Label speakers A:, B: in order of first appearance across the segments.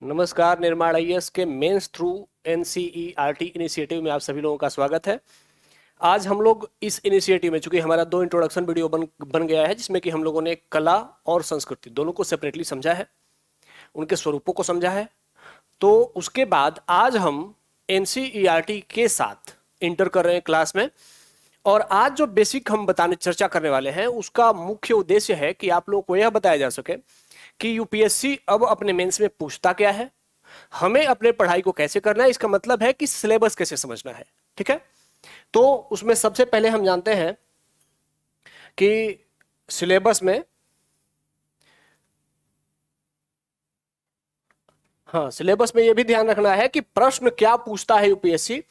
A: नमस्कार। निर्माण आईएएस के मेंस थ्रू एनसीईआरटी इनिशिएटिव में आप सभी लोगों का स्वागत है। आज हम लोग इस इनिशिएटिव में, चूंकि हमारा 2 इंट्रोडक्शन वीडियो बन गया है, जिसमें कि हम लोगों ने कला और संस्कृति दोनों को सेपरेटली समझा है, उनके स्वरूपों को समझा है। तो उसके बाद आज हम एनसीईआरटी के साथ इंटर कर रहे हैं क्लास में। और आज जो बेसिक हम चर्चा करने वाले हैं, उसका मुख्य उद्देश्य है कि आप लोगों को यह बताया जा सके कि यूपीएससी अब अपने मेंस में पूछता क्या है, हमें अपने पढ़ाई को कैसे करना है, इसका मतलब है कि सिलेबस कैसे समझना है। ठीक है, तो उसमें सबसे पहले हम जानते हैं कि सिलेबस में, सिलेबस में यह भी ध्यान रखना है कि प्रश्न क्या पूछता है यूपीएससी,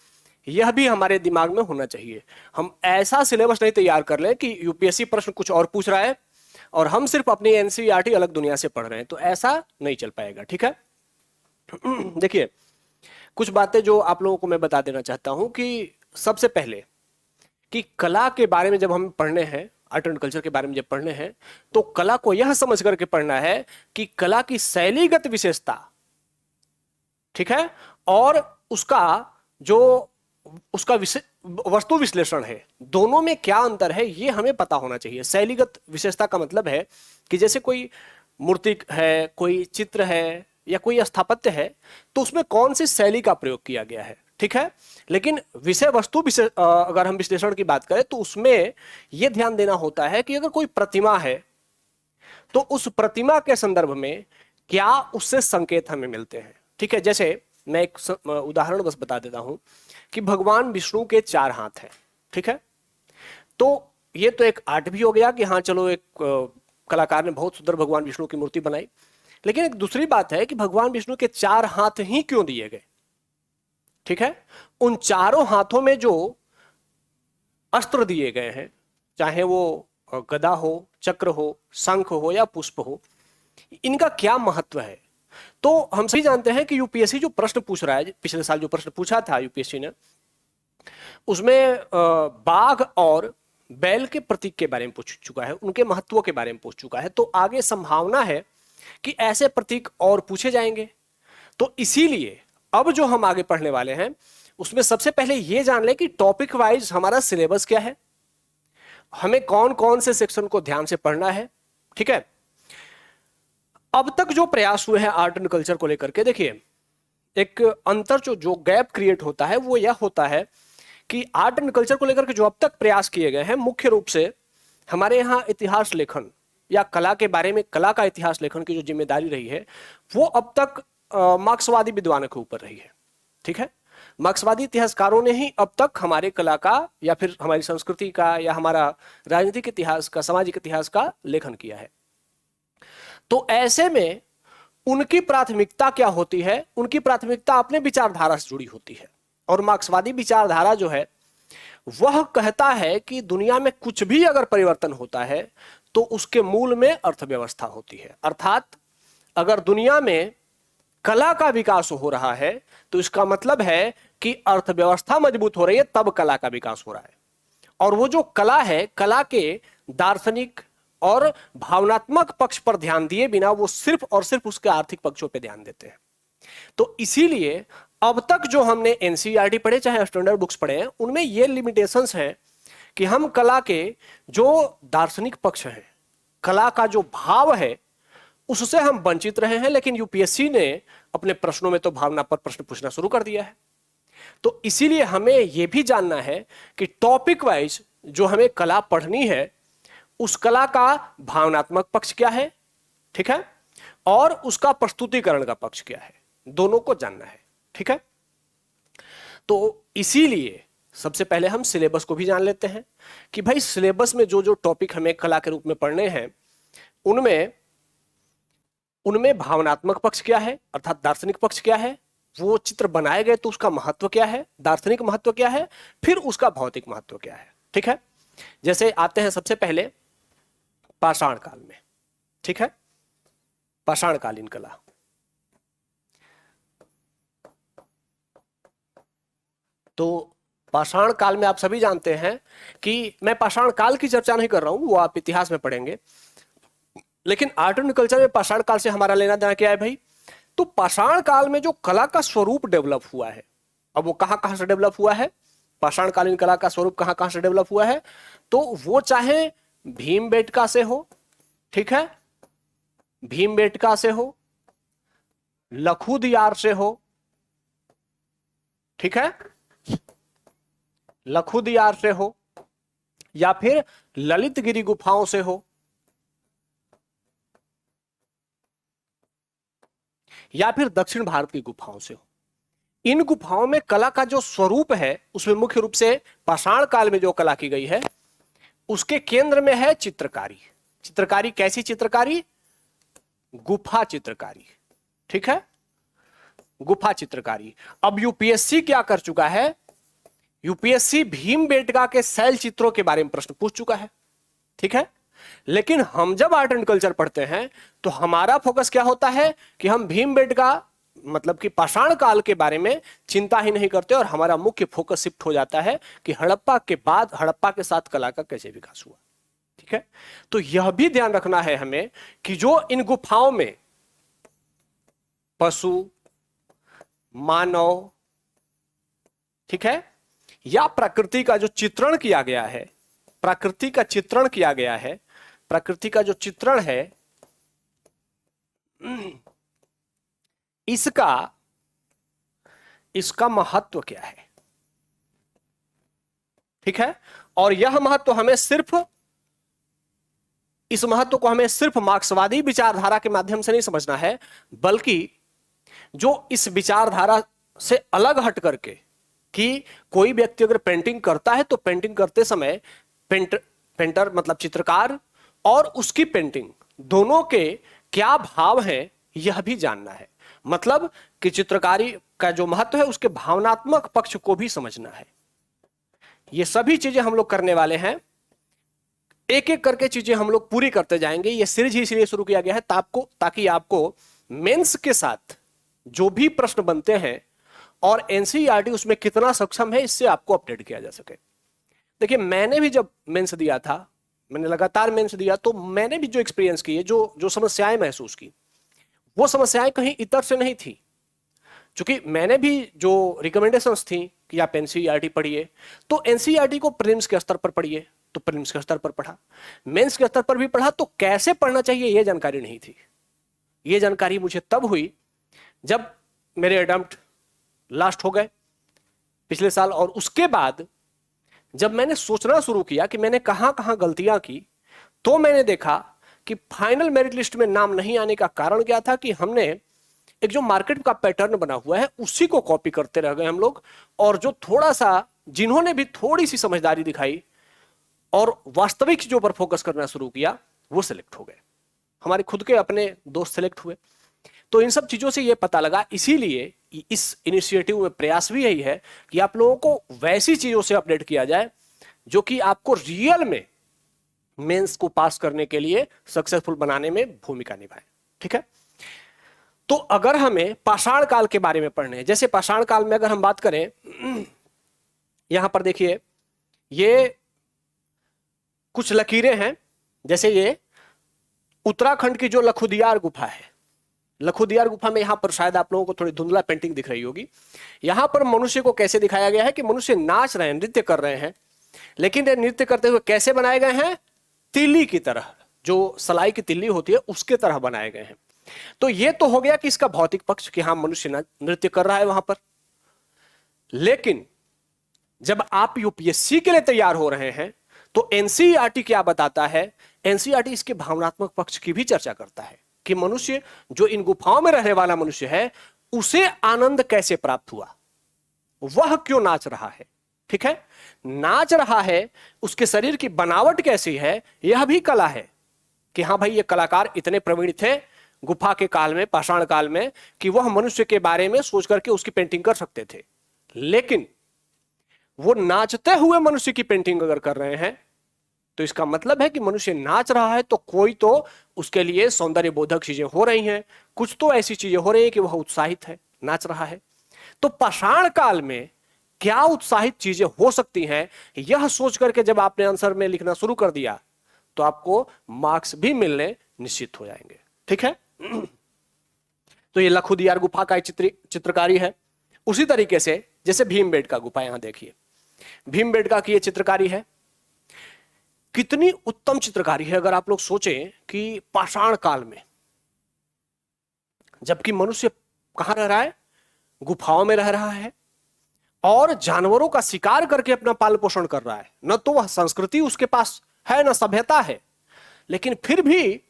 A: यह भी हमारे दिमाग में होना चाहिए। हम ऐसा सिलेबस नहीं तैयार कर लें कि यूपीएससी प्रश्न कुछ और पूछ रहा है और हम सिर्फ अपनी एनसीईआरटी अलग दुनिया से पढ़ रहे हैं, तो ऐसा नहीं चल पाएगा। ठीक है, देखिए कुछ बातें जो आप लोगों को मैं बता देना चाहता हूं कि सबसे पहले कि कला के बारे में जब हम पढ़ने हैं, आर्ट एंड कल्चर के बारे में जब पढ़ने हैं, तो कला को यह समझ करके पढ़ना है कि कला की शैलीगत विशेषता, ठीक है, और उसका वस्तु विश्लेषण है, दोनों में क्या अंतर है ये हमें पता होना चाहिए। शैलीगत विशेषता का मतलब है कि जैसे कोई मूर्ति है, कोई चित्र है या कोई स्थापत्य है, तो उसमें कौन सी शैली का प्रयोग किया गया है। ठीक है, लेकिन विषय वस्तु अगर हम विश्लेषण की बात करें तो उसमें यह ध्यान देना होता है कि अगर कोई प्रतिमा है तो उस प्रतिमा के संदर्भ में क्या उससे संकेत हमें मिलते हैं। ठीक है, जैसे मैं एक उदाहरण बस बता देता हूं कि भगवान विष्णु के 4 हाथ हैं। ठीक है, तो ये तो एक आर्ट भी हो गया कि हाँ चलो, एक कलाकार ने बहुत सुंदर भगवान विष्णु की मूर्ति बनाई। लेकिन एक दूसरी बात है कि भगवान विष्णु के 4 हाथ ही क्यों दिए गए। ठीक है, उन चारों हाथों में जो अस्त्र दिए गए हैं, चाहे वो गदा हो, चक्र हो, शंख हो या पुष्प हो, इनका क्या महत्व है। तो हम सभी जानते हैं कि यूपीएससी जो प्रश्न पूछ रहा है, पिछले साल जो प्रश्न पूछा था यूपीएससी ने, उसमें बाघ और बैल के प्रतीक के बारे में पूछ चुका है, उनके महत्व के बारे में पूछ चुका है। तो आगे संभावना है कि ऐसे प्रतीक और पूछे जाएंगे। तो इसीलिए अब जो हम आगे पढ़ने वाले हैं उसमें सबसे पहले यह जान लें कि टॉपिक वाइज हमारा सिलेबस क्या है, हमें कौन कौन से सेक्शन को ध्यान से पढ़ना है। ठीक है, अब तक जो प्रयास हुए हैं आर्ट एंड कल्चर को लेकर के, देखिए एक अंतर जो गैप क्रिएट होता है वो यह होता है कि आर्ट एंड कल्चर को लेकर के जो अब तक प्रयास किए गए हैं, मुख्य रूप से हमारे यहाँ इतिहास लेखन या कला के बारे में, कला का इतिहास लेखन की जो जिम्मेदारी रही है वो अब तक मार्क्सवादी विद्वानों के ऊपर रही है। ठीक है, मार्क्सवादी इतिहासकारों ने ही अब तक हमारे कला का या फिर हमारी संस्कृति का या हमारा राजनीतिक इतिहास का, सामाजिक इतिहास का लेखन किया है। तो ऐसे में उनकी प्राथमिकता क्या होती है, उनकी प्राथमिकता अपने विचारधारा से जुड़ी होती है। और मार्क्सवादी विचारधारा जो है वह कहता है कि दुनिया में कुछ भी अगर परिवर्तन होता है तो उसके मूल में अर्थव्यवस्था होती है। अर्थात अगर दुनिया में कला का विकास हो रहा है तो इसका मतलब है कि अर्थव्यवस्था मजबूत हो रही है, तब कला का विकास हो रहा है। और वो जो कला है, कला के दार्शनिक और भावनात्मक पक्ष पर ध्यान दिए बिना वो सिर्फ और सिर्फ उसके आर्थिक पक्षों पर ध्यान देते हैं। तो इसीलिए अब तक जो हमने एनसीईआरटी पढ़े, चाहे स्टैंडर्ड बुक्स पढ़े हैं, उनमें ये लिमिटेशंस हैं कि हम कला के जो दार्शनिक पक्ष है, कला का जो भाव है, उससे हम वंचित रहे हैं। लेकिन यूपीएससी ने अपने प्रश्नों में तो भावना पर प्रश्न पूछना शुरू कर दिया है। तो इसीलिए हमें यह भी जानना है कि टॉपिक वाइज जो हमें कला पढ़नी है, उस कला का भावनात्मक पक्ष क्या है, ठीक है, और उसका प्रस्तुतिकरण का पक्ष क्या है, दोनों को जानना है। ठीक है, तो इसीलिए सबसे पहले हम सिलेबस को भी जान लेते हैं कि भाई सिलेबस में जो जो टॉपिक हमें कला के रूप में पढ़ने हैं, उनमें भावनात्मक पक्ष क्या है, अर्थात दार्शनिक पक्ष क्या है, वो चित्र बनाए गए तो उसका महत्व क्या है, दार्शनिक महत्व क्या है, फिर उसका भौतिक महत्व क्या है। ठीक है, जैसे आते हैं सबसे पहले पाषाण काल में। ठीक है, पाषाणकालीन कला। तो पाषाण काल में आप सभी जानते हैं कि मैं पाषाण काल की चर्चा नहीं कर रहा हूं, वो आप इतिहास में पढ़ेंगे, लेकिन आर्ट एंड कल्चर में पाषाण काल से हमारा लेना देना क्या है भाई, तो पाषाण काल में जो कला का स्वरूप डेवलप हुआ है, अब वो कहां कहां से डेवलप हुआ है, पाषाणकालीन कला का स्वरूप कहां कहां से डेवलप हुआ है, तो वो चाहे भीमबेटका से हो, ठीक है, भीमबेटका से हो, लखू दियार से हो, ठीक है, लखू दियार से हो, या फिर ललितगिरी गुफाओं से हो, या फिर दक्षिण भारत की गुफाओं से हो। इन गुफाओं में कला का जो स्वरूप है उसमें मुख्य रूप से पाषाण काल में जो कला की गई है उसके केंद्र में है चित्रकारी। चित्रकारी कैसी चित्रकारी? गुफा चित्रकारी, ठीक है, गुफा चित्रकारी। अब यूपीएससी क्या कर चुका है, यूपीएससी भीमबेटका के शैल चित्रों के बारे में प्रश्न पूछ चुका है, ठीक है, लेकिन हम जब आर्ट एंड कल्चर पढ़ते हैं तो हमारा फोकस क्या होता है कि हम भीमबेटका मतलब कि पाषाण काल के बारे में चिंता ही नहीं करते और हमारा मुख्य फोकस शिफ्ट हो जाता है कि हड़प्पा के बाद, हड़प्पा के साथ कला का कैसे विकास हुआ, ठीक है। तो यह भी ध्यान रखना है हमें कि जो इन गुफाओं में पशु, मानव, ठीक है, या प्रकृति का जो चित्रण किया गया है, प्रकृति का चित्रण किया गया है, प्रकृति का जो चित्रण है इसका महत्व क्या है, ठीक है। और यह महत्व हमें सिर्फ, इस महत्व को हमें सिर्फ मार्क्सवादी विचारधारा के माध्यम से नहीं समझना है, बल्कि जो इस विचारधारा से अलग हट करके कि कोई व्यक्ति अगर पेंटिंग करता है तो पेंटिंग करते समय पेंटर मतलब चित्रकार और उसकी पेंटिंग दोनों के क्या भाव हैं यह भी जानना है। मतलब कि चित्रकारी का जो महत्व है उसके भावनात्मक पक्ष को भी समझना है। ये सभी चीजें हम लोग करने वाले हैं, एक एक करके चीजें हम लोग पूरी करते जाएंगे। ये सीरीज ही इसलिए शुरू किया गया है ताकि आपको मेंस के साथ जो भी प्रश्न बनते हैं और एनसीईआरटी उसमें कितना सक्षम है इससे आपको अपडेट किया जा सके। देखिए, मैंने भी जब मेंस दिया था, मैंने लगातार मेंस दिया, तो मैंने भी जो एक्सपीरियंस की है, जो समस्याएं महसूस की, वो समस्याएं कहीं इतर से नहीं थी। क्योंकि मैंने भी जो रिकमेंडेशंस थी कि आप एनसीईआरटी पढ़िए, तो एनसीईआरटी को प्रीलिम्स के स्तर पर पढ़िए, तो प्रीलिम्स के स्तर पर पढ़ा, मेंस के स्तर पर भी पढ़ा, तो कैसे पढ़ना चाहिए ये जानकारी नहीं थी। ये जानकारी मुझे तब हुई जब मेरे अटेम्प्ट लास्ट हो गए पिछले साल, और उसके बाद जब मैंने सोचना शुरू किया कि मैंने कहां कहां गलतियां की, तो मैंने देखा कि फाइनल मेरिट लिस्ट में नाम नहीं आने का कारण क्या था कि हमने एक जो मार्केट का पैटर्न बना हुआ है उसी को कॉपी करते रह गए हम लोग, और जो थोड़ा सा, जिन्होंने भी थोड़ी सी समझदारी दिखाई और वास्तविक चीजों पर फोकस करना शुरू किया वो सिलेक्ट हो गए। हमारे खुद के अपने दोस्त सिलेक्ट हुए। तो इन सब चीजों से ये पता लगा, इसीलिए इस इनिशिएटिव में प्रयास भी यही है कि आप लोगों को वैसी चीजों से अपडेट किया जाए जो कि आपको रियल में मेंस को पास करने के लिए सक्सेसफुल बनाने में भूमिका निभाए, ठीक है। तो अगर हमें पाषाण काल के बारे में पढ़ने हैं, जैसे पाषाण काल में अगर हम बात करें, यहां पर देखिए ये कुछ लकीरें हैं, जैसे ये उत्तराखंड की जो लखुदियार गुफा है, लखुदियार गुफा में यहां पर शायद आप लोगों को थोड़ी धुंधला पेंटिंग दिख रही होगी। यहां पर मनुष्य को कैसे दिखाया गया है कि मनुष्य नाच रहे हैं, नृत्य कर रहे हैं, लेकिन ये नृत्य करते हुए कैसे बनाए गए हैं? तिल्ली की तरह, जो सलाई की तिल्ली होती है उसके तरह बनाए गए हैं। तो ये तो हो गया कि इसका भौतिक पक्ष कि हाँ मनुष्य नृत्य कर रहा है वहां पर। लेकिन जब आप यूपीएससी के लिए तैयार हो रहे हैं तो एनसीईआरटी क्या बताता है? एनसीईआरटी इसके भावनात्मक पक्ष की भी चर्चा करता है कि मनुष्य, जो इन गुफाओं में रहने वाला मनुष्य है, उसे आनंद कैसे प्राप्त हुआ, वह क्यों नाच रहा है, ठीक है, नाच रहा है, उसके शरीर की बनावट कैसी है, यह भी कला है कि हाँ भाई ये कलाकार इतने प्रवीण थे गुफा के काल में, पाषाण काल में, कि वह मनुष्य के बारे में सोच करके उसकी पेंटिंग कर सकते थे। लेकिन वो नाचते हुए मनुष्य की पेंटिंग अगर कर रहे हैं तो इसका मतलब है कि मनुष्य नाच रहा है, तो कोई तो उसके लिए सौंदर्य बोधक चीजें हो रही हैं, कुछ तो ऐसी चीजें हो रही है कि वह उत्साहित है, नाच रहा है। तो पाषाण काल में क्या उत्साहित चीजें हो सकती हैं, यह सोच करके जब आपने आंसर में लिखना शुरू कर दिया तो आपको मार्क्स भी मिलने निश्चित हो जाएंगे, ठीक है। तो ये लखुदियार गुफा का चित्रकारी है। उसी तरीके से जैसे भीमबेटका गुफा, यहां देखिए भीमबेटका की ये चित्रकारी है। कितनी उत्तम चित्रकारी है। अगर आप लोग सोचें कि पाषाण काल में, जबकि मनुष्य कहां रह रहा है, गुफाओं में रह रहा है और जानवरों का शिकार करके अपना पालन पोषण कर रहा है, न तो वह संस्कृति उसके पास है न सभ्यता है, लेकिन फिर भी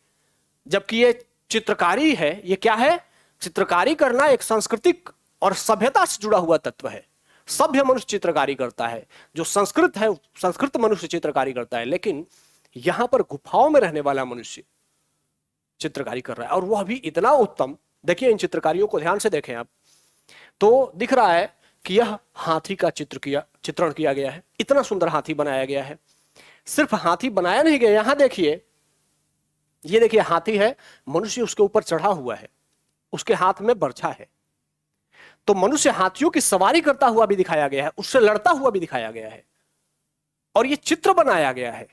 A: जबकि ये चित्रकारी है, ये क्या है, चित्रकारी करना एक सांस्कृतिक और सभ्यता से जुड़ा हुआ तत्व है। सभ्य मनुष्य चित्रकारी करता है, जो संस्कृत है संस्कृत मनुष्य चित्रकारी करता है, लेकिन यहां पर गुफाओं में रहने वाला मनुष्य चित्रकारी कर रहा है और वह भी इतना उत्तम। देखिए इन चित्रकारियों को ध्यान से देखें आप, तो दिख रहा है कि यह हाथी का चित्रण किया गया है। इतना सुंदर हाथी बनाया गया है। सिर्फ हाथी बनाया नहीं गया, यहां देखिए, ये देखिए हाथी है, मनुष्य उसके ऊपर चढ़ा हुआ है, उसके हाथ में बर्छा है। तो मनुष्य हाथियों की सवारी करता हुआ भी दिखाया गया है, उससे लड़ता हुआ भी दिखाया गया है और ये चित्र बनाया गया है।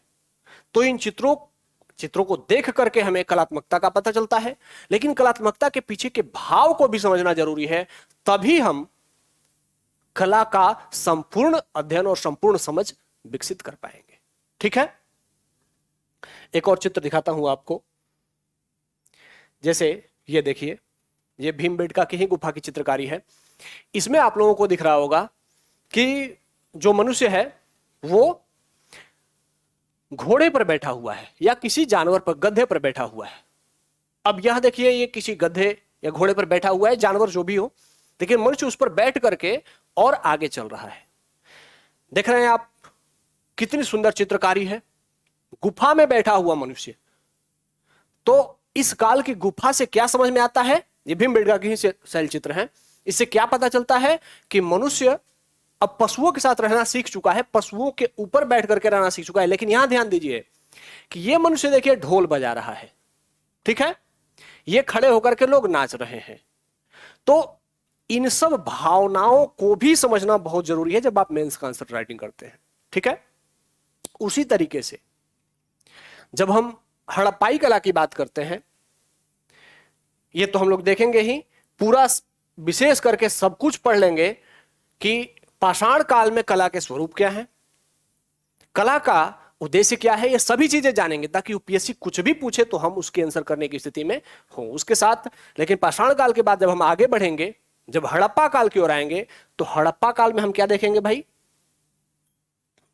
A: तो इन चित्रों को देख करके हमें कलात्मकता का पता चलता है, लेकिन कलात्मकता के पीछे के भाव को भी समझना जरूरी है, तभी हम कला का संपूर्ण अध्ययन और संपूर्ण समझ विकसित कर पाएंगे। ठीक है, एक और चित्र दिखाता हूं आपको। जैसे ये देखिए, ये भीमबेटका की ही गुफा की चित्रकारी है। इसमें आप लोगों को दिख रहा होगा कि जो मनुष्य है वो घोड़े पर बैठा हुआ है या किसी जानवर पर, गधे पर बैठा हुआ है। अब यह देखिए, ये किसी गधे या घोड़े पर बैठा हुआ है, जानवर जो भी हो, लेकिन मनुष्य उस पर बैठ करके और आगे चल रहा है। देख रहे हैं आप, कितनी सुंदर चित्रकारी है। गुफा में बैठा हुआ मनुष्य। तो इस काल की गुफा से क्या समझ में आता है, ये भीमबेटका की ही शैल चित्र है, इससे क्या पता चलता है कि मनुष्य अब पशुओं के साथ रहना सीख चुका है, पशुओं के ऊपर बैठ करके रहना सीख चुका है। लेकिन यहां ध्यान दीजिए कि ये मनुष्य देखिए ढोल बजा रहा है, ठीक है, ये खड़े होकर के लोग नाच रहे हैं। तो इन सब भावनाओं को भी समझना बहुत जरूरी है जब आप मेंस का आंसर राइटिंग करते हैं। ठीक है, उसी तरीके से जब हम हड़प्पाई कला की बात करते हैं, ये तो हम लोग देखेंगे ही, पूरा विशेष करके सब कुछ पढ़ लेंगे कि पाषाण काल में कला के स्वरूप क्या है, कला का उद्देश्य क्या है, ये सभी चीजें जानेंगे ताकि यूपीएससी कुछ भी पूछे तो हम उसके आंसर करने की स्थिति में हो उसके साथ। लेकिन पाषाण काल के बाद जब हम आगे बढ़ेंगे, जब हड़प्पा काल की ओर आएंगे, तो हड़प्पा काल में हम क्या देखेंगे भाई,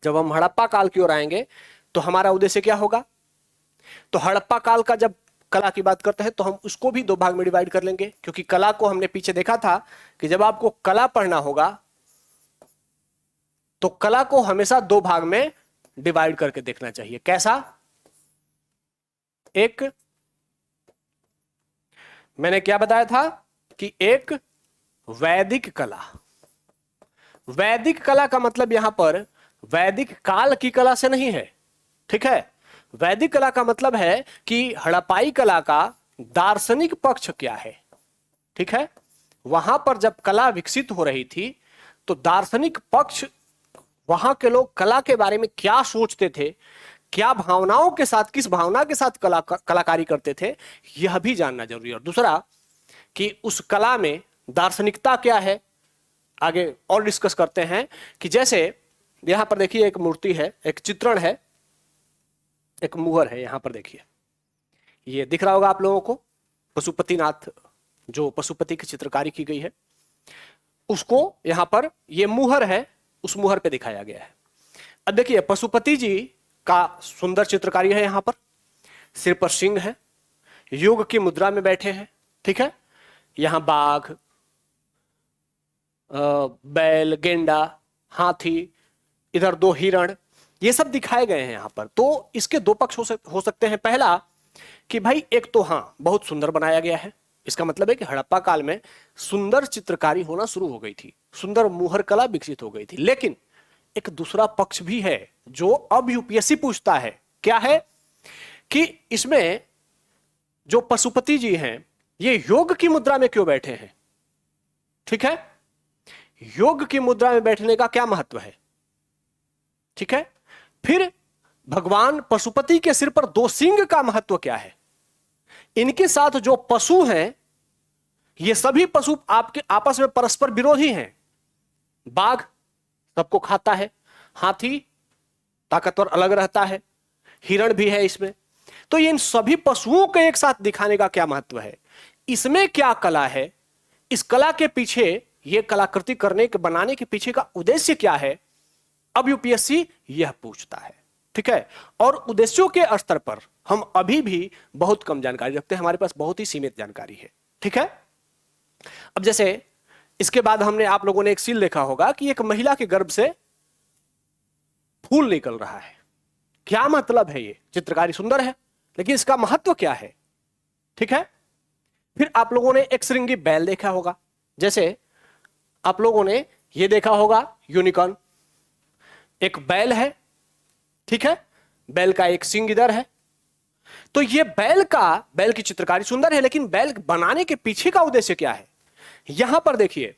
A: जब हम हड़प्पा काल की ओर आएंगे तो हमारा उद्देश्य क्या होगा। तो हड़प्पा काल का जब कला की बात करते हैं तो हम उसको भी दो भाग में डिवाइड कर लेंगे, क्योंकि कला को हमने पीछे देखा था कि जब आपको कला पढ़ना होगा तो कला को हमेशा दो भाग में डिवाइड करके देखना चाहिए। कैसा, एक मैंने क्या बताया था कि एक वैदिक कला, वैदिक कला का मतलब यहां पर वैदिक काल की कला से नहीं है। ठीक है, वैदिक कला का मतलब है कि हड़प्पाई कला का दार्शनिक पक्ष क्या है। ठीक है, वहां पर जब कला विकसित हो रही थी तो दार्शनिक पक्ष, वहां के लोग कला के बारे में क्या सोचते थे, क्या भावनाओं के साथ, किस भावना के साथ कलाकारी करते थे, यह भी जानना जरूरी है। और दूसरा कि उस कला में दार्शनिकता क्या है, आगे और डिस्कस करते हैं। कि जैसे यहां पर देखिए एक मूर्ति है, एक चित्रण है, एक मुहर है, यहां पर देखिए, ये दिख रहा होगा आप लोगों को, पशुपतिनाथ, जो पशुपति की चित्रकारी की गई है, उसको यहां पर ये मुहर है, उस मुहर पे दिखाया गया है। अब देखिए पशुपति जी का सुंदर चित्रकारी है, यहां पर सिर पर सिंह है, योग की मुद्रा में बैठे हैं। ठीक है, यहां बाघ, बैल, गेंडा, हाथी, इधर दो हिरण, ये सब दिखाए गए हैं यहां पर। तो इसके दो पक्ष हो सकते हैं। पहला कि भाई एक तो हां बहुत सुंदर बनाया गया है, इसका मतलब है कि हड़प्पा काल में सुंदर चित्रकारी होना शुरू हो गई थी, सुंदर मुहर कला विकसित हो गई थी। लेकिन एक दूसरा पक्ष भी है जो अब यूपीएससी पूछता है, क्या है कि इसमें जो पशुपति जी हैं ये योग की मुद्रा में क्यों बैठे हैं। ठीक है, योग की मुद्रा में बैठने का क्या महत्व है। ठीक है, फिर भगवान पशुपति के सिर पर दो सिंह का महत्व क्या है, इनके साथ जो पशु हैं ये सभी पशु आपके आपस में परस्पर विरोधी हैं। बाघ सबको खाता है, हाथी ताकतवर अलग रहता है, हिरण भी है इसमें। तो इन सभी पशुओं को एक साथ दिखाने का क्या महत्व है, इसमें क्या कला है, इस कला के पीछे, ये कलाकृति करने के बनाने के पीछे का उद्देश्य क्या है, अब यूपीएससी यह पूछता है। ठीक है, और उद्देश्यों के स्तर पर हम अभी भी बहुत कम जानकारी रखते हैं, हमारे पास बहुत ही सीमित जानकारी है। ठीक है, अब जैसे इसके बाद हमने, आप लोगों ने एक सील देखा होगा कि एक महिला के गर्भ से फूल निकल रहा है। क्या मतलब है, ये चित्रकारी सुंदर है लेकिन इसका महत्व क्या है। ठीक है, फिर आप लोगों ने एक श्रृंगी बैल देखा होगा, जैसे आप लोगों ने ये देखा होगा यूनिकॉर्न, एक बैल है। ठीक है, बैल का एक सिंग इधर है। तो ये बैल की चित्रकारी सुंदर है, लेकिन बैल बनाने के पीछे का उद्देश्य क्या है। यहां पर देखिए,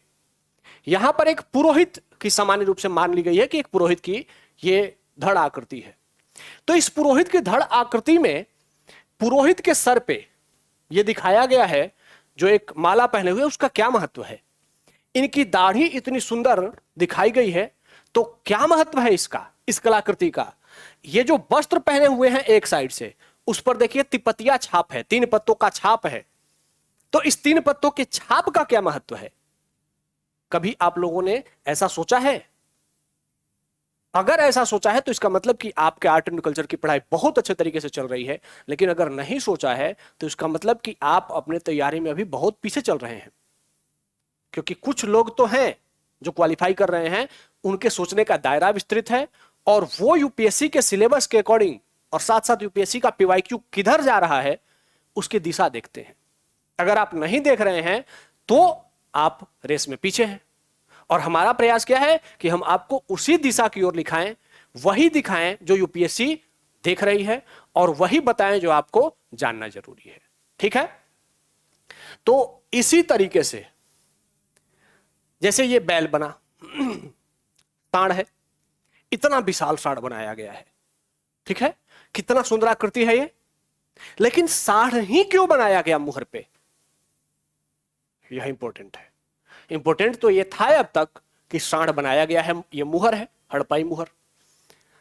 A: यहां पर एक पुरोहित की सामान्य रूप से मान ली गई है कि एक पुरोहित की ये धड़ आकृति है। तो इस पुरोहित की धड़ आकृति में पुरोहित के सर पे यह दिखाया गया है जो एक माला पहने हुए, उसका क्या महत्व है। इनकी दाढ़ी इतनी सुंदर दिखाई गई है, तो क्या महत्व है इसका, इस कलाकृति का। ये जो वस्त्र पहने हुए हैं एक साइड से, उस पर देखिए तिपतिया छाप है, 3 पत्तों का छाप है। तो इस 3 पत्तों के छाप का क्या महत्व है, कभी आप लोगों ने ऐसा सोचा है। अगर ऐसा सोचा है तो इसका मतलब कि आपके आर्ट एंड कल्चर की पढ़ाई बहुत अच्छे तरीके से चल रही है, लेकिन अगर नहीं सोचा है तो इसका मतलब कि आप अपने तैयारी में अभी बहुत पीछे चल रहे हैं। क्योंकि कुछ लोग तो हैं जो क्वालिफाई कर रहे हैं, उनके सोचने का दायरा विस्तृत है और वो यूपीएससी के सिलेबस के अकॉर्डिंग और साथ साथ यूपीएससी का पीवाईक्यू किधर जा रहा है उसकी दिशा देखते हैं। अगर आप नहीं देख रहे हैं तो आप रेस में पीछे हैं, और हमारा प्रयास क्या है कि हम आपको उसी दिशा की ओर लिखाएं, वही दिखाएं जो यूपीएससी देख रही है, और वही बताएं जो आपको जानना जरूरी है। ठीक है, तो इसी तरीके से जैसे ये बैल बना, सांड है, इतना विशाल सांड बनाया गया है। ठीक है, कितना सुंदर आकृति है ये, लेकिन सांड ही क्यों बनाया गया मुहर पे, यह इंपॉर्टेंट है। इंपॉर्टेंट तो ये था अब तक कि सांड बनाया गया है, ये मुहर है, हड़पाई मुहर।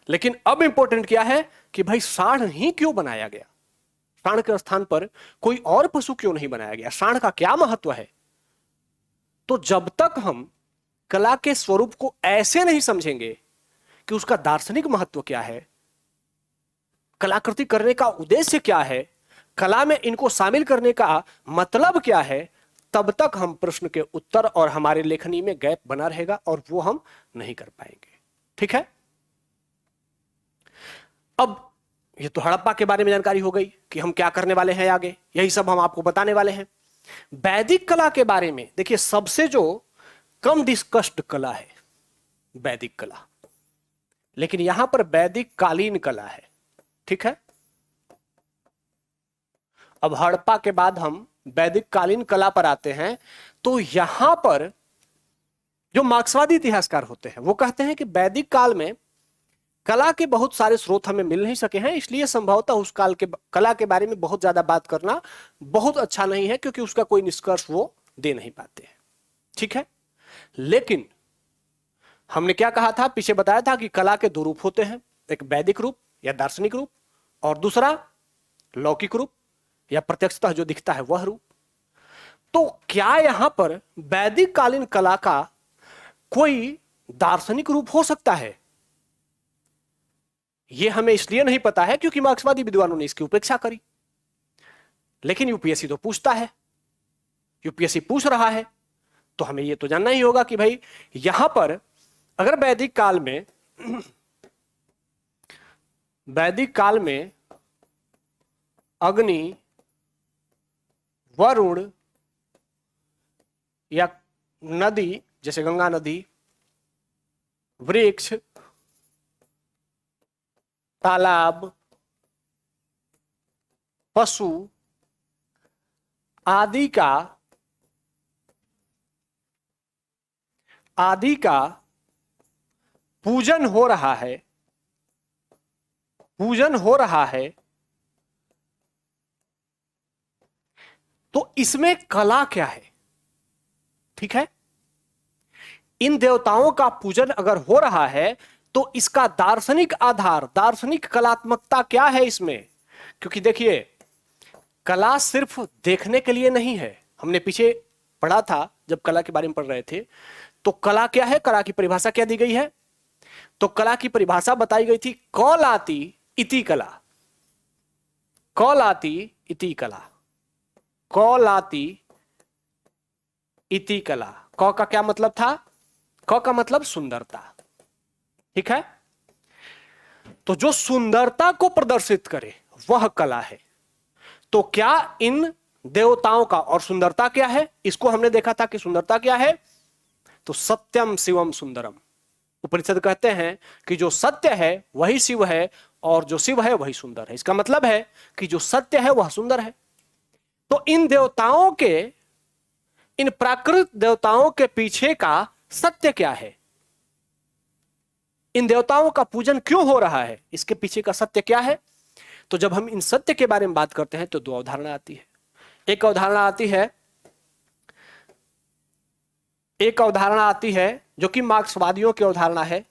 A: लेकिन अब इंपॉर्टेंट क्या है कि भाई सांड ही क्यों बनाया गया, सांड के स्थान पर कोई और पशु क्यों नहीं बनाया गया, सांड का क्या महत्व है। तो जब तक हम कला के स्वरूप को ऐसे नहीं समझेंगे कि उसका दार्शनिक महत्व क्या है, कलाकृति करने का उद्देश्य क्या है, कला में इनको शामिल करने का मतलब क्या है, तब तक हम प्रश्न के उत्तर और हमारे लेखनी में गैप बना रहेगा और वो हम नहीं कर पाएंगे। ठीक है, अब ये तो हड़प्पा के बारे में जानकारी हो गई कि हम क्या करने वाले हैं आगे, यही सब हम आपको बताने वाले हैं। वैदिक कला के बारे में देखिए, सबसे जो कम डिस्कस्ड कला है वैदिक कला, लेकिन यहां पर वैदिक कालीन कला है। ठीक है, अब हड़प्पा के बाद हम वैदिक कालीन कला पर आते हैं। तो यहां पर जो मार्क्सवादी इतिहासकार होते हैं वो कहते हैं कि वैदिक काल में कला के बहुत सारे स्रोत हमें मिल नहीं सके हैं, इसलिए संभवतः उस काल के कला के बारे में बहुत ज्यादा बात करना बहुत अच्छा नहीं है, क्योंकि उसका कोई निष्कर्ष वो दे नहीं पाते हैं। ठीक है, लेकिन हमने क्या कहा था, पीछे बताया था कि कला के 2 रूप होते हैं, एक वैदिक रूप या दार्शनिक रूप, और दूसरा लौकिक रूप या प्रत्यक्षतः जो दिखता है वह रूप। तो क्या यहां पर वैदिक कालीन कला का कोई दार्शनिक रूप हो सकता है, यह हमें इसलिए नहीं पता है क्योंकि मार्क्सवादी विद्वानों ने इसकी उपेक्षा करी। लेकिन यूपीएससी तो पूछता है, यूपीएससी पूछ रहा है, तो हमें यह तो जानना ही होगा कि भाई यहां पर अगर वैदिक काल में अग्नि, वरुण या नदी जैसे गंगा नदी, वृक्ष, तालाब, पशु आदि का पूजन हो रहा है, तो इसमें कला क्या है, ठीक है। इन देवताओं का पूजन अगर हो रहा है तो इसका दार्शनिक आधार, दार्शनिक कलात्मकता क्या है इसमें? क्योंकि देखिए, कला सिर्फ देखने के लिए नहीं है। हमने पीछे पढ़ा था जब कला के बारे में पढ़ रहे थे, तो कला क्या है, कला की परिभाषा क्या दी गई है? तो कला की परिभाषा बताई गई थी, कौलाति इति कला। कौलाति इति कला, कौलाति इति कला। कौ का क्या मतलब था? कौ का मतलब सुंदरता, ठीक है। तो जो सुंदरता को प्रदर्शित करे वह कला है। तो क्या इन देवताओं का, और सुंदरता क्या है, इसको हमने देखा था कि सुंदरता क्या है, तो सत्यम शिवम सुंदरम। उपनिषद कहते हैं कि जो सत्य है वही शिव है और जो शिव है वही सुंदर है। इसका मतलब है कि जो सत्य है वह सुंदर है। तो इन देवताओं के, इन प्राकृत देवताओं के पीछे का सत्य क्या है? इन देवताओं का पूजन क्यों हो रहा है, इसके पीछे का सत्य क्या है? तो जब हम इन सत्य के बारे में बात करते हैं तो दो अवधारणा आती है। एक अवधारणा आती है जो कि मार्क्सवादियों की अवधारणा है,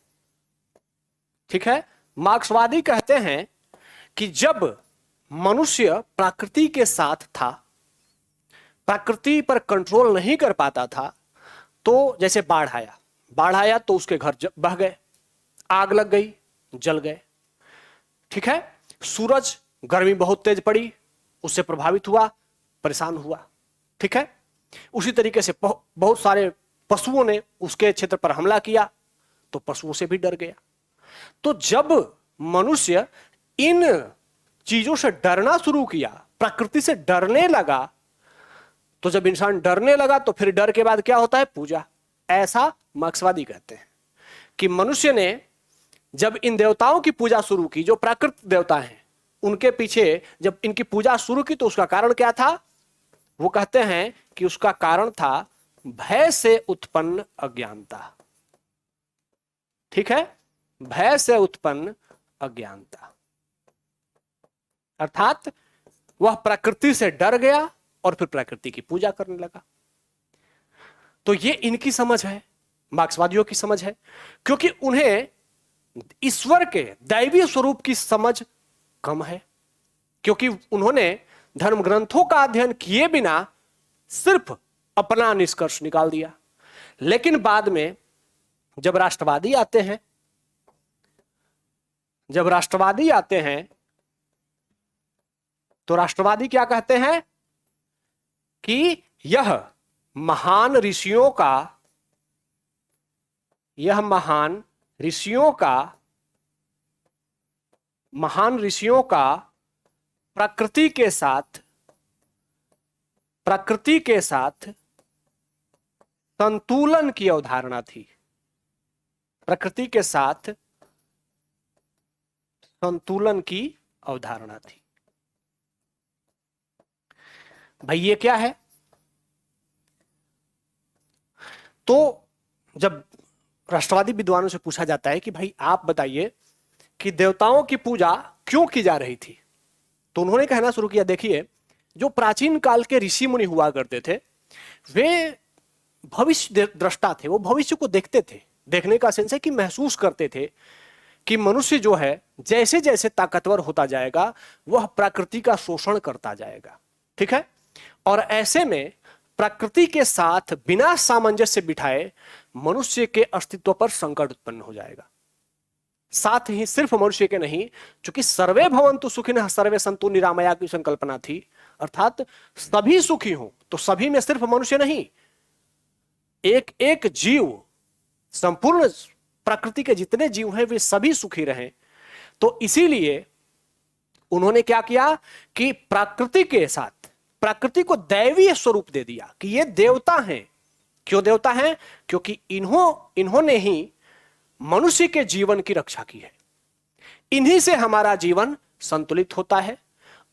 A: ठीक है। मार्क्सवादी कहते हैं कि जब मनुष्य प्रकृति के साथ था, प्रकृति पर कंट्रोल नहीं कर पाता था, तो जैसे बाढ़ आया तो उसके घर बह गए, आग लग गई, जल गए, ठीक है। सूरज, गर्मी बहुत तेज पड़ी, उससे प्रभावित हुआ, परेशान हुआ, ठीक है। उसी तरीके से बहुत सारे पशुओं ने उसके क्षेत्र पर हमला किया तो पशुओं से भी डर गया। तो जब मनुष्य इन चीजों से डरना शुरू किया, प्रकृति से डरने लगा, तो जब इंसान डरने लगा तो फिर डर के बाद क्या होता है? पूजा। ऐसा मार्क्सवादी कहते हैं कि मनुष्य ने जब इन देवताओं की पूजा शुरू की, जो प्राकृत देवता हैं, उनके पीछे जब इनकी पूजा शुरू की तो उसका कारण क्या था? वो कहते हैं कि उसका कारण था भय से उत्पन्न अज्ञानता, ठीक है। भय से उत्पन्न अज्ञानता, अर्थात वह प्रकृति से डर गया और फिर प्रकृति की पूजा करने लगा। तो ये इनकी समझ है, मार्क्सवादियों की समझ है, क्योंकि उन्हें ईश्वर के दैवीय स्वरूप की समझ कम है, क्योंकि उन्होंने धर्म ग्रंथों का अध्ययन किए बिना सिर्फ अपना निष्कर्ष निकाल दिया। लेकिन बाद में जब राष्ट्रवादी आते हैं, तो राष्ट्रवादी क्या कहते हैं कि यह महान ऋषियों का प्रकृति के साथ संतुलन की अवधारणा थी। प्रकृति के साथ संतुलन की अवधारणा थी। भाई ये क्या है? तो जब राष्ट्रवादी विद्वानों से पूछा जाता है कि भाई आप बताइए कि देवताओं की पूजा क्यों की जा रही थी, तो उन्होंने कहना शुरू किया, देखिए, जो प्राचीन काल के ऋषि मुनि हुआ करते थे, वे भविष्य दृष्टा थे। वो भविष्य को देखते थे। देखने का सेंस है कि महसूस करते थे कि मनुष्य जो है जैसे जैसे ताकतवर होता जाएगा वह प्रकृति का शोषण करता जाएगा, ठीक है। और ऐसे में प्रकृति के साथ बिना सामंजस्य बिठाए मनुष्य के अस्तित्व पर संकट उत्पन्न हो जाएगा। साथ ही सिर्फ मनुष्य के नहीं, क्योंकि सर्वे भवन्तु सुखिनः सर्वे सन्तु निरामया की संकल्पना थी, अर्थात सभी सुखी हों। तो सभी में सिर्फ मनुष्य नहीं, एक एक जीव, संपूर्ण प्रकृति के जितने जीव हैं वे सभी सुखी रहें। तो इसीलिए उन्होंने क्या किया कि प्रकृति के साथ प्रकृति को दैवीय स्वरूप दे दिया कि ये देवता हैं। क्यों देवता हैं? क्योंकि इन्होंने ही मनुष्य के जीवन की रक्षा की है। इन्हीं से हमारा जीवन संतुलित होता है,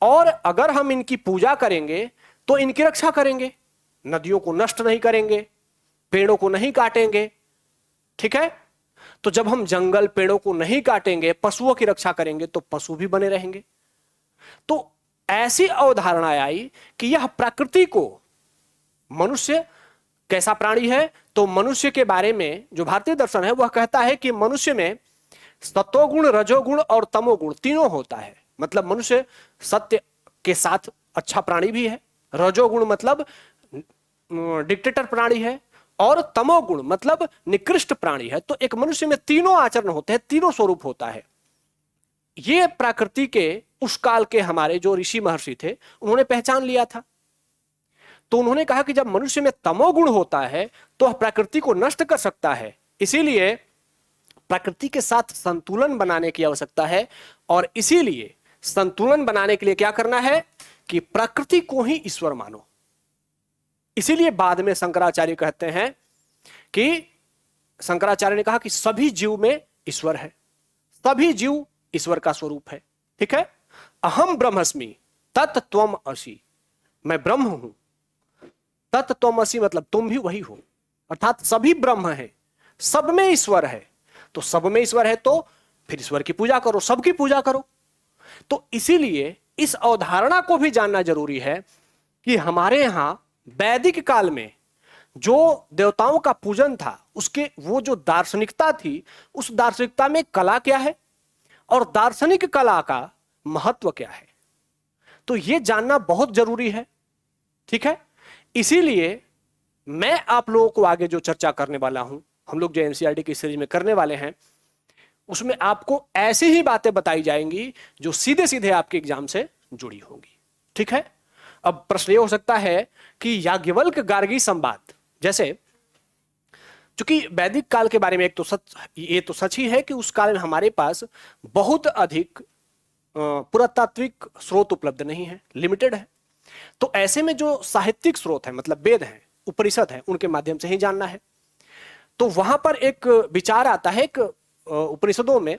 A: और अगर हम इनकी पूजा करेंगे तो इनकी रक्षा करेंगे। नदियों को नष्ट नहीं करेंगे, पेड़ों को नहीं काटेंगे, ठीक है। तो जब हम जंगल पेड़ों को नहीं काटेंगे, पशुओं की रक्षा करेंगे, तो पशु भी बने रहेंगे। तो ऐसी अवधारणा आई कि यह प्रकृति को मनुष्य कैसा प्राणी है? तो मनुष्य के बारे में जो भारतीय दर्शन है वह कहता है कि मनुष्य में सत्वगुण, रजोगुण और तमोगुण तीनों होता है। मतलब मनुष्य सत्य के साथ अच्छा प्राणी भी है, रजोगुण मतलब डिक्टेटर प्राणी है, और तमोगुण मतलब निकृष्ट प्राणी है। तो एक मनुष्य में तीनों आचरण होते हैं, तीनों स्वरूप होता है। ये प्रकृति के उस काल के हमारे जो ऋषि महर्षि थे उन्होंने पहचान लिया था। तो उन्होंने कहा कि जब मनुष्य में तमोगुण होता है तो वह प्रकृति को नष्ट कर सकता है, इसीलिए प्रकृति के साथ संतुलन बनाने की आवश्यकता है। और इसीलिए संतुलन बनाने के लिए क्या करना है कि प्रकृति को ही ईश्वर मानो। इसीलिए बाद में शंकराचार्य कहते हैं कि शंकराचार्य ने कहा कि सभी जीव में ईश्वर है, सभी जीव ईश्वर का स्वरूप है। ठीक है, अहम ब्रह्मस्मि तत्त्वम असि, मैं ब्रह्म हूं, तत्त्वम असि मतलब तुम भी वही हो, अर्थात सभी ब्रह्म है, सब में ईश्वर है। तो सब में ईश्वर है तो फिर ईश्वर की पूजा करो, सबकी पूजा करो। तो इसीलिए इस अवधारणा को भी जानना जरूरी है कि हमारे यहां वैदिक काल में जो देवताओं का पूजन था उसके वो जो दार्शनिकता थी, उस दार्शनिकता में कला क्या है और दार्शनिक कला का महत्व क्या है, तो यह जानना बहुत जरूरी है। ठीक है, इसीलिए मैं आप लोगों को आगे जो चर्चा करने वाला हूं, हम लोग जो एनसीईआरटी की सीरीज में करने वाले हैं, उसमें आपको ऐसी ही बातें बताई जाएंगी जो सीधे सीधे आपके एग्जाम से जुड़ी होंगी। ठीक है, अब प्रश्न ये हो सकता है कि याज्ञवल्क्य गार्गी संवाद, जैसे चूंकि वैदिक काल के बारे में एक तो सच, ये तो सच ही है कि उस काल में हमारे पास बहुत अधिक पुरातात्विक स्रोत उपलब्ध नहीं है, लिमिटेड है। तो ऐसे में जो साहित्यिक स्रोत है, मतलब वेद है, उपनिषद है, उनके माध्यम से ही जानना है। तो वहां पर एक विचार आता है एक उपनिषदों में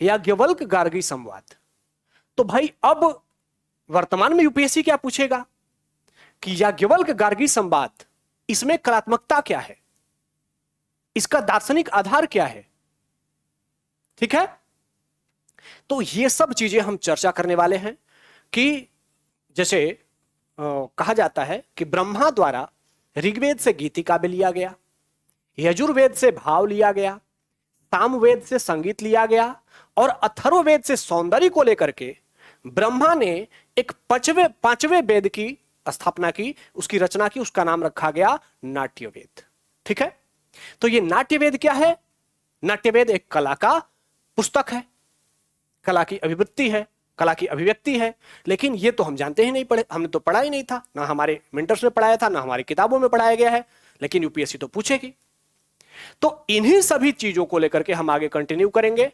A: याज्ञवल्क्य गार्गी संवाद। तो भाई अब वर्तमान में यूपीएससी क्या पूछेगा कि याज्ञवल्क्य गार्गी संवाद, इसमें कलात्मकता क्या है, इसका दार्शनिक आधार क्या है। ठीक है, तो ये सब चीजें हम चर्चा करने वाले हैं कि जैसे कहा जाता है कि ब्रह्मा द्वारा ऋग्वेद से गीति काव्य लिया गया, यजुर्वेद से भाव लिया गया, सामवेद से संगीत लिया गया और अथर्ववेद से सौंदर्य को लेकर के ब्रह्मा ने एक पांचवें वेद की स्थापना की, उसकी रचना की, उसका नाम रखा गया नाट्यवेद। ठीक है, तो ये नाट्यवेद क्या है? नाट्यवेद एक कला का पुस्तक है, कला की अभिवृत्ति है, कला की अभिव्यक्ति है। लेकिन ये तो हम जानते ही नहीं, पढ़े, हमने तो पढ़ा ही नहीं था, ना हमारे मेंटर्स ने पढ़ाया था, ना हमारी किताबों में पढ़ाया गया है, लेकिन यूपीएससी तो पूछेगी। तो इन्हीं सभी चीजों को लेकर के हम आगे कंटिन्यू करेंगे।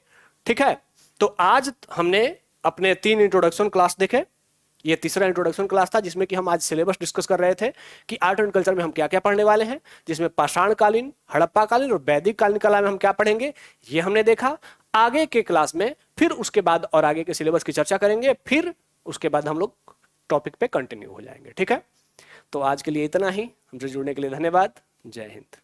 A: ठीक है, तो आज हमने अपने 3 इंट्रोडक्शन क्लास देखे, ये तीसरा इंट्रोडक्शन क्लास था जिसमें कि हम आज सिलेबस डिस्कस कर रहे थे कि आर्ट एंड कल्चर में हम क्या क्या पढ़ने वाले हैं, जिसमें पाषाणकालीन, हड़प्पाकालीन और वैदिक कालीन कला में हम क्या पढ़ेंगे ये हमने देखा। आगे के क्लास में फिर उसके बाद और आगे के सिलेबस की चर्चा करेंगे, फिर उसके बाद हम लोग टॉपिक पे कंटिन्यू हो जाएंगे। ठीक है, तो आज के लिए इतना ही, हमसे जुड़ने के लिए धन्यवाद। जय हिंद।